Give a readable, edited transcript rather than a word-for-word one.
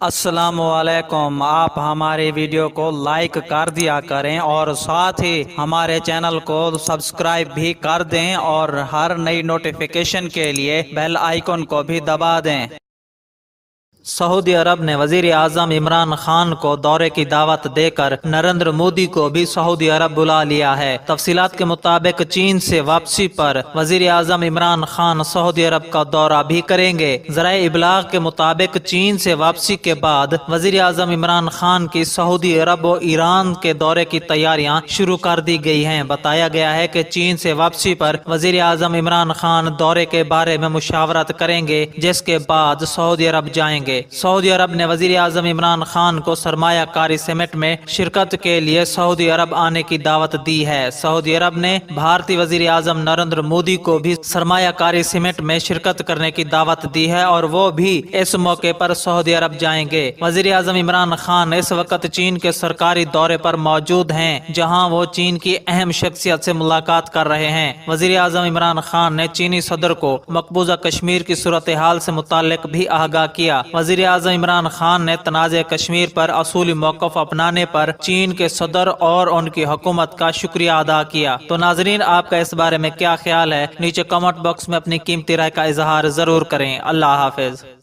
السلام علیکم۔ آپ ہمارے ویڈیو کو لائک کر دیا کریں اور ساتھ ہی ہمارے چینل کو سبسکرائب بھی کر دیں اور ہر نئی نوٹیفیکیشن کے لیے بیل آئیکن کو بھی دبا دیں۔ سعودی عرب نے وزیر اعظم عمران خان کو دورے کی دعوت دے کر نریندر مودی کو بھی سعودی عرب بلا لیا ہے۔ تفصیلات کے مطابق چین سے واپسی پر وزیر اعظم عمران خان سعودی عرب کا دورہ بھی کریں گے۔ ذرائع ابلاغ کے مطابق چین سے واپسی کے بعد وزیر اعظم عمران خان کی سعودی عرب و ایران کے دورے کی تیاریاں شروع کر دی گئی ہیں۔ بتایا گیا ہے کہ چین سے واپسی پر وزیر اعظم عمران خان دورے کے بارے میں مشاورت کریں گے، جس کے بعد سعودی عرب جائیں گے۔ سعودی عرب نے وزیر اعظم عمران خان کو سرمایہ کاری سمٹ میں شرکت کے لیے سعودی عرب آنے کی دعوت دی ہے۔ سعودی عرب نے بھارتی وزیر اعظم نریندر مودی کو بھی سرمایہ کاری سمٹ میں شرکت کرنے کی دعوت دی ہے اور وہ بھی اس موقع پر سعودی عرب جائیں گے۔ وزیر اعظم عمران خان اس وقت چین کے سرکاری دورے پر موجود ہیں، جہاں وہ چین کی اہم شخصیت سے ملاقات کر رہے ہیں۔ وزیر اعظم عمران خان نے چینی صدر کو مقبوضہ کشمیر کی صورتحال سے متعلق بھی آگاہ کیا۔ وزیر اعظم عمران خان نے تنازع کشمیر پر اصولی موقف اپنانے پر چین کے صدر اور ان کی حکومت کا شکریہ ادا کیا۔ تو ناظرین، آپ کا اس بارے میں کیا خیال ہے؟ نیچے کمنٹ باکس میں اپنی قیمتی رائے کا اظہار ضرور کریں۔ اللہ حافظ۔